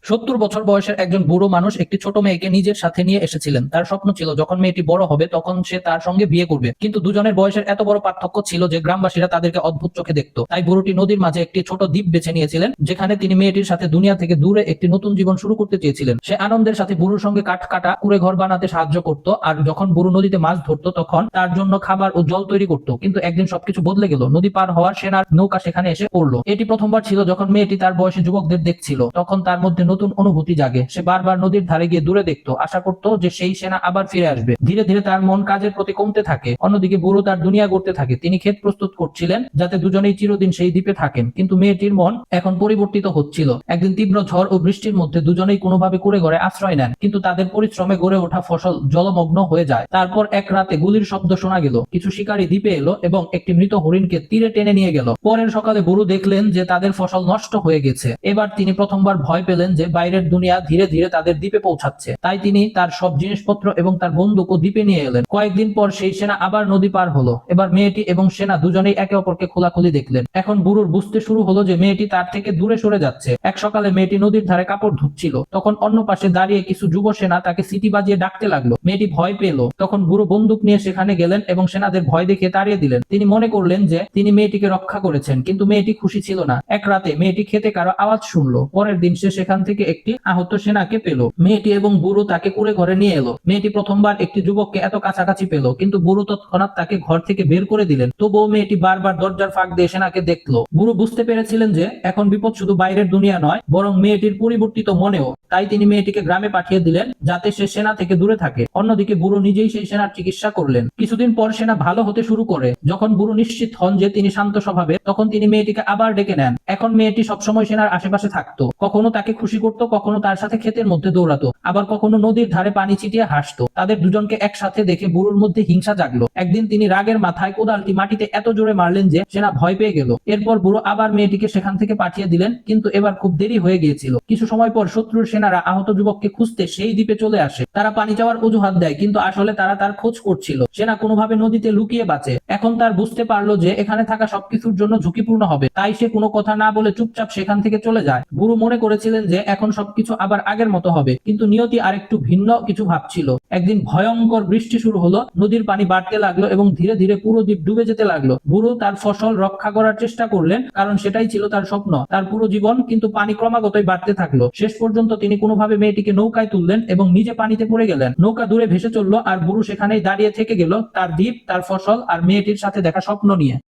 70 বছর বয়সের একজন বুড়ো মানুষ একটি ছোট মেয়েকে নিজের সাথে নিয়ে এসেছিলেন। তার স্বপ্ন ছিল যখন মেয়েটি বড় হবে তখন সে তার সঙ্গে বিয়ে করবে, কিন্তু দুজনের বয়সের এত বড় পার্থক্য ছিল যে গ্রামবাসীরা তাদেরকে অদ্ভুত চোখে দেখত। তাই বুড়োটি নদীর মাঝে একটি ছোট দ্বীপ বেছে নিয়েছিলেন, যেখানে তিনি মেয়েটির সাথে দুনিয়া থেকে দূরে একটি নতুন জীবন শুরু করতে চেয়েছিলেন। সে আনন্দের সাথে বুড়োর সঙ্গে কাঠ কাটা কুড়ে ঘর বানাতে সাহায্য করত, আর যখন বুড়ো নদীতে মাছ ধরতো তখন তার জন্য খাবার ও জল তৈরি করত। কিন্তু একদিন সবকিছু বদলে গেল। নদী পার হওয়ার সেনার নৌকা সেখানে এসে পড়লো। এটি প্রথমবার ছিল যখন মেয়েটি তার বয়সী যুবকদের দেখছিল। তখন তার মধ্যে নতুন অনুভূতি জাগে। সে বারবার নদীর ধারে গিয়ে দূরে দেখতো, আশা করতো যে সেই সেনা আবার ফিরে আসবে। ধীরে ধীরে তার মন কাজের প্রতি কমতে থাকে। অন্যদিকে বুড়ো তার দুনিয়া গড়তে থাকে। তিনি ক্ষেত প্রস্তুত করছিলেন যাতে দুজনেই চিরদিন সেই দ্বীপে থাকেন। কিন্তু মেয়েটির মন এখন পরিবর্তিত হচ্ছিল। একদিন তীব্র ঝড় ও বৃষ্টির মধ্যে দুজনেই কোনোভাবে কুড়ে ঘরে আশ্রয় নেন, কিন্তু তাদের পরিশ্রমে গড়ে ওঠা ফসল জলমগ্ন হয়ে যায়। তারপর এক রাতে গুলির শব্দ শোনা গেল। কিছু শিকারী দ্বীপে এলো এবং একটি মৃত হরিণকে তীরে টেনে নিয়ে গেল। পরের সকালে বুড়ো দেখলেন যে তাদের ফসল নষ্ট হয়ে গেছে। এবার তিনি প্রথমবার ভয় পেলেন যে বাইরের দুনিয়া ধীরে ধীরে তাদের দ্বীপে পৌঁছাচ্ছে। তাই তিনি তার সব জিনিসপত্র এবং তার বন্দুকও দ্বীপে নিয়ে এলেন। কয়েকদিন পর সেই সেনা আবার নদী পার হলো। এবার মেয়েটি এবং সেনা দুজনেই একে অপরকে খোলাখুলি দেখলেন। এখন বুড়োর বুঝতে শুরু হলো যে মেয়েটি তার থেকে দূরে সরে যাচ্ছে। এক সকালে মেয়েটি নদীর ধারে কাপড় ধুচ্ছিল। তখন অন্য পাশে দাঁড়িয়ে কিছু যুব সেনা তাকে সিটি বাজিয়ে ডাকতে লাগলো। মেয়েটি ভয় পেল। তখন বুড়ো বন্দুক নিয়ে সেখানে গেলেন এবং সেনাদের ভয় দেখে তাড়িয়ে দিলেন। তিনি মনে করলেন যে তিনি মেয়েটিকে রক্ষা করেছেন, কিন্তু মেয়েটি খুশি ছিল না। এক রাতে মেয়েটি খেতে কারো আওয়াজ শুনলো। পরের দিন সে সেখান থেকে একটি আহত সেনাকে পেল। মেয়েটি এবং বুড়ো তাকে কুড়ে ঘরে নিয়ে এলো। মেয়েটি প্রথমবার একটি যুবককে এত কাছাকাছি পেল, কিন্তু বুড়ো তৎক্ষণাৎ তাকে ঘর থেকে বের করে দিলেন। তবুও মেয়েটি বারবার দরজার ফাঁক দিয়ে সেনাকে দেখলো। বুড়ো বুঝতে পেরেছিলেন যে এখন বিপদ শুধু বাইরের দুনিয়া নয়, বরং মেয়েটির পরিবর্তিত মনেও। তাই তিনি মেয়েটিকে গ্রামে পাঠিয়ে দিলেন যাতে সে সেনা থেকে দূরে থাকে। অন্যদিকে বুড়ো নিজেই সেই সেনার চিকিৎসা করলেন। কিছুদিন পর সেনা ভালো হতে শুরু করে। যখন বুড়ো নিশ্চিত হন যে তিনি শান্ত স্বভাবের, তখন তিনি মেয়েটিকে আবার ডেকে নেন। এখন মেয়েটি সবসময় সেনার আশেপাশে থাকতো। কখনো তাকে খুশি করত, কখনো তার সাথে ক্ষেতের মধ্যে দৌড়াতো, আবার কখনো নদীর ধারে পানি ছিটিয়ে হাসতো। তাদের দুজনকে একসাথে দেখে বুড়োর মধ্যে হিংসা জাগলো। একদিন তিনি রাগের মাথায় কোদালটি মাটিতে এত জোরে মারলেন যে সেনা ভয় পেয়ে গেল। এরপর বুড়ো আবার মেয়েটিকে সেখান থেকে পাঠিয়ে দিলেন, কিন্তু এবার খুব দেরি হয়ে গিয়েছিল। কিছু সময় পর শত্রুর সেনারা আহত যুবককে খুঁজতে সেই দ্বীপে চলে আসে। তারা পানি যাওয়ার অজুহাত দেয়, কিন্তু আসলে তারা তার খোঁজ করছিল। সেনা কোনোভাবে নদীতে লুকিয়ে বাঁচে। এখন তার বুঝতে পারলো যে এখানে থাকা সবকিছুর জন্য ঝুঁকিপূর্ণ হবে। তাই সে কোনো কথা না বলে চুপচাপ সেখান থেকে চলে যায়। বুড়ো মনে করেছিলেন যে এখন সবকিছু আবার আগের মতো হবে, কিন্তু নিয়তি আরেকটু ভিন্ন কিছু ভাবছিল। একদিন ভয়ঙ্কর বৃষ্টি শুরু হলো। নদীর পানি বাড়তে লাগলো এবং ধীরে ধীরে পুরো দ্বীপ ডুবে যেতে লাগলো। বুড়ো তার ফসল রক্ষা করার চেষ্টা করলেন, কারণ সেটাই ছিল তার স্বপ্ন, তার পুরো জীবন। কিন্তু পানি ক্রমাগতই বাড়তে থাকলো। শেষ পর্যন্ত তিনি কোনোভাবে মেয়েটিকে নৌকায় তুললেন এবং নিজে পানিতে পড়ে গেলেন। নৌকা দূরে ভেসে চললো আর বুড়ো সেখানেই দাঁড়িয়ে থেকে গেল, তার দ্বীপ, তার ফসল আর মেয়েটির সাথে দেখা স্বপ্ন নিয়ে।